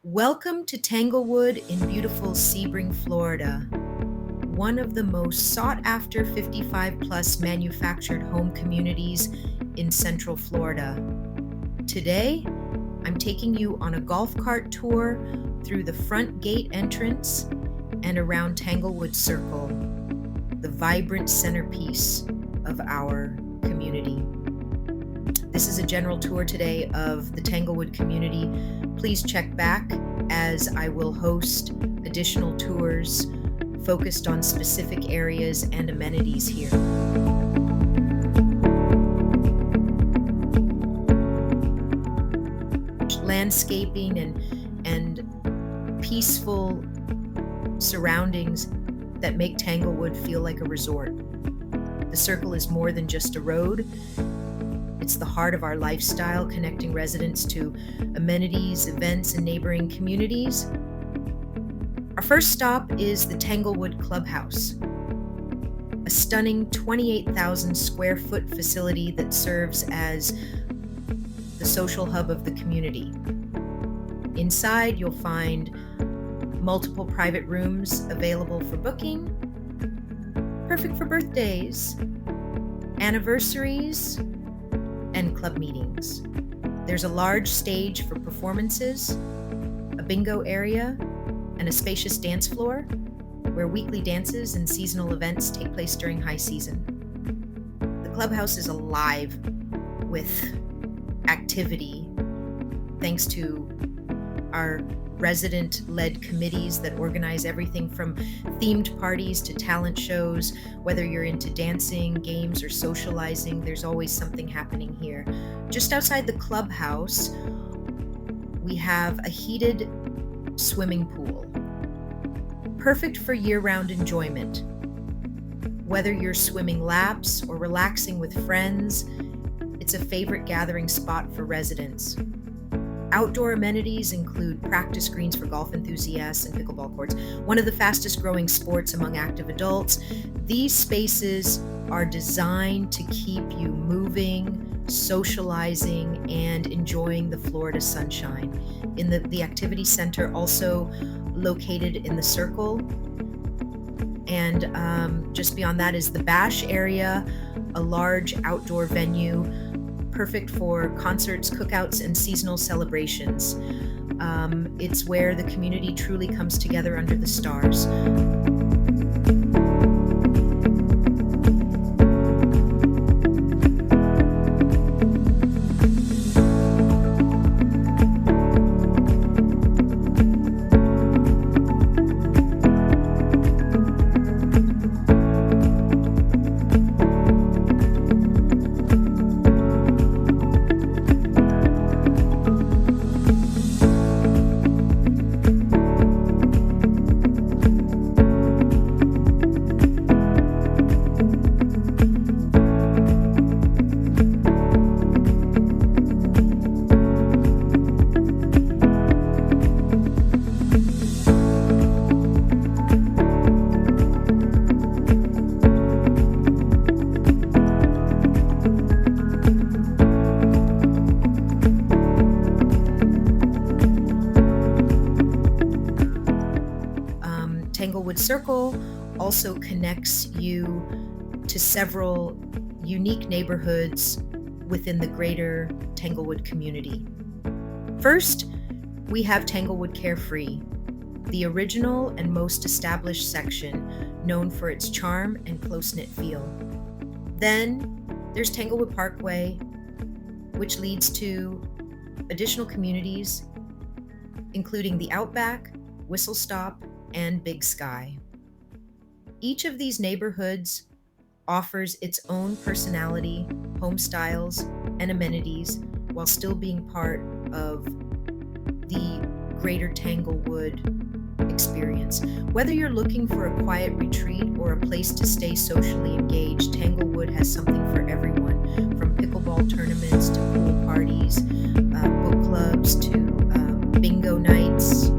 Welcome to Tanglewood in beautiful Sebring, Florida, one of the most sought-after 55-plus manufactured home communities in Central Florida. Today, I'm taking you on a golf cart tour through the front gate entrance and around Tanglewood Circle, the vibrant centerpiece of our community. This is a general tour today of the Tanglewood community. Please check back as I will host additional tours focused on specific areas and amenities here. Landscaping and peaceful surroundings that make Tanglewood feel like a resort. The circle is more than just a road. It's the heart of our lifestyle, connecting residents to amenities, events, and neighboring communities. Our first stop is the Tanglewood Clubhouse, a stunning 28,000 square foot facility that serves as the social hub of the community. Inside, you'll find multiple private rooms available for booking, perfect for birthdays, anniversaries, and club meetings. There's a large stage for performances, a bingo area, and a spacious dance floor where weekly dances and seasonal events take place during high season. The clubhouse is alive with activity thanks to our resident-led committees that organize everything from themed parties to talent shows. Whether you're into dancing, games, or socializing, there's always something happening here. Just outside the clubhouse, we have a heated swimming pool, perfect for year-round enjoyment. Whether you're swimming laps or relaxing with friends, it's a favorite gathering spot for residents. Outdoor amenities include practice greens for golf enthusiasts and pickleball courts, one of the fastest growing sports among active adults. These spaces are designed to keep you moving, socializing, and enjoying the Florida sunshine. In the activity center, also located in the circle, and just beyond that is the Bash area, a large outdoor venue perfect for concerts, cookouts, and seasonal celebrations. It's where the community truly comes together under the stars. Tanglewood Circle also connects you to several unique neighborhoods within the greater Tanglewood community. First, we have Tanglewood Carefree, the original and most established section known for its charm and close-knit feel. Then there's Tanglewood Parkway, which leads to additional communities, including the Outback, Whistle Stop, and Big Sky. Each of these neighborhoods offers its own personality, home styles, and amenities while still being part of the greater Tanglewood experience. Whether you're looking for a quiet retreat or a place to stay socially engaged, Tanglewood has something for everyone, from pickleball tournaments to pool parties, book clubs to bingo nights.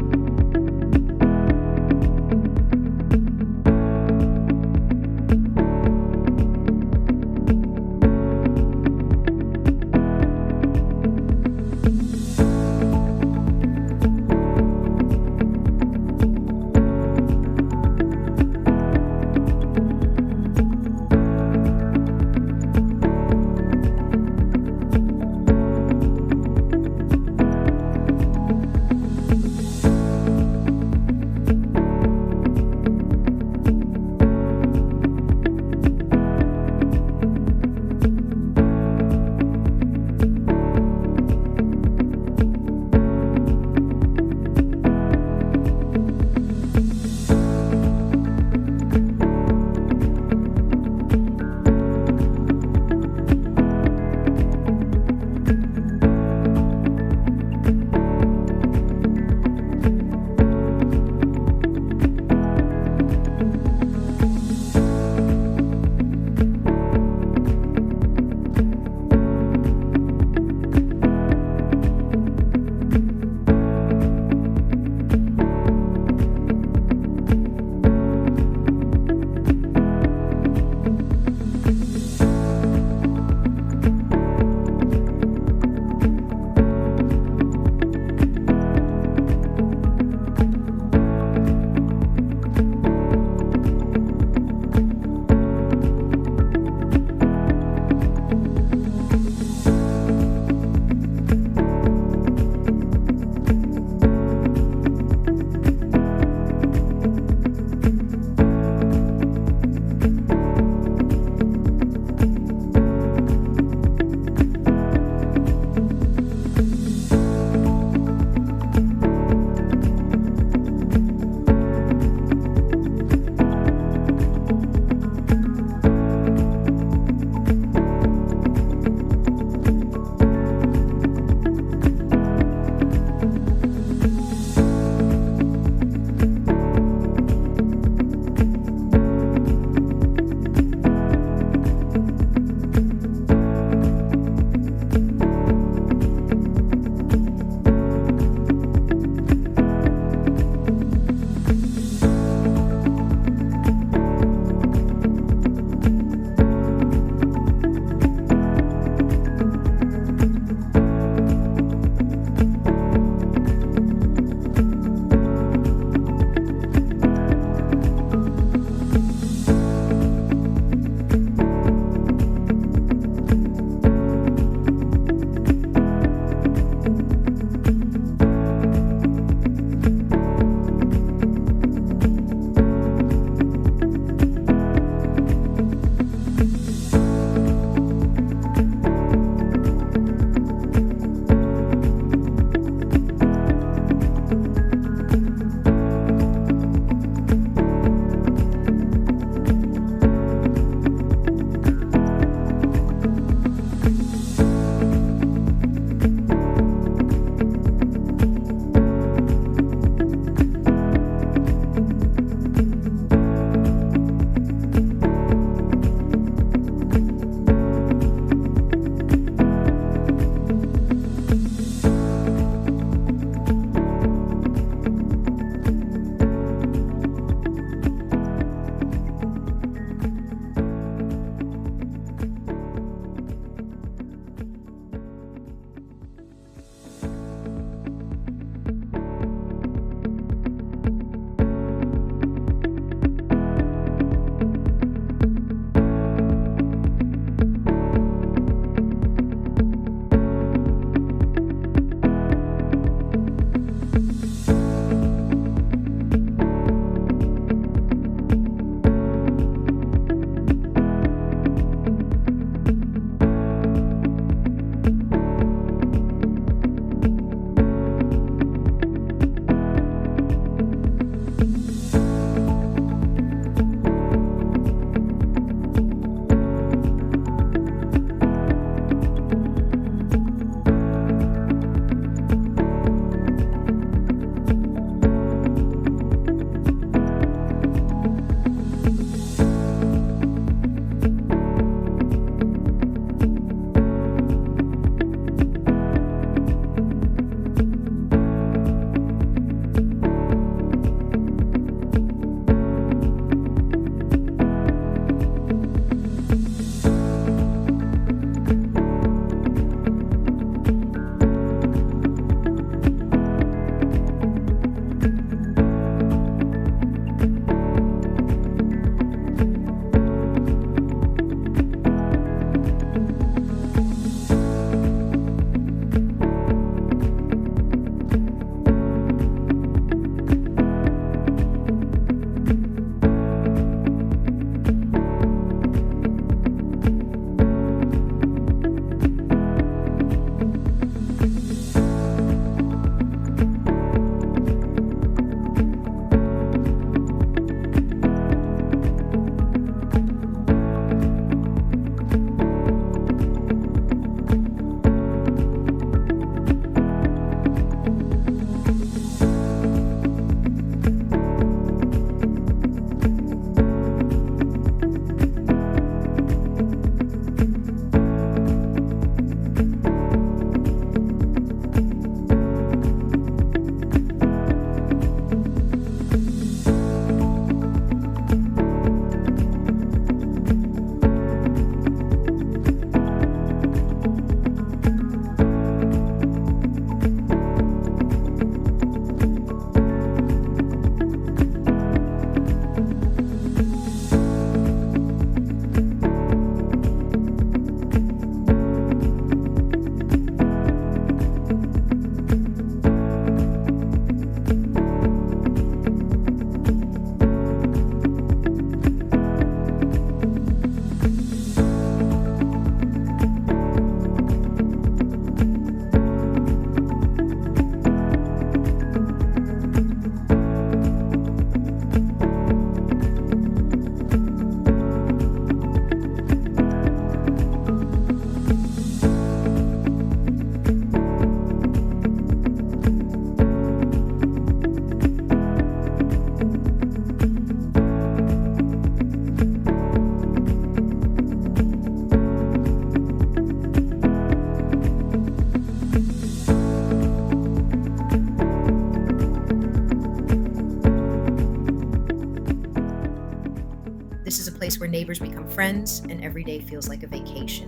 where neighbors become friends and every day feels like a vacation.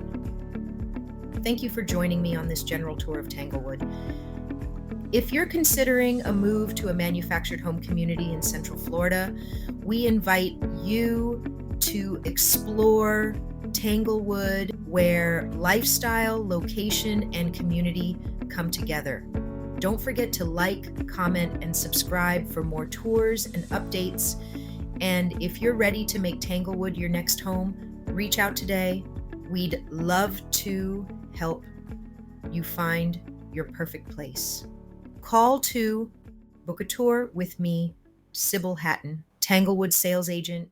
Thank you for joining me on this general tour of Tanglewood. If you're considering a move to a manufactured home community in Central Florida, we invite you to explore Tanglewood, where lifestyle, location, and community come together. Don't forget to like, comment, and subscribe for more tours and updates. And if you're ready to make Tanglewood your next home, reach out today. We'd love to help you find your perfect place. Call to book a tour with me, Sybil Hatton, Tanglewood sales agent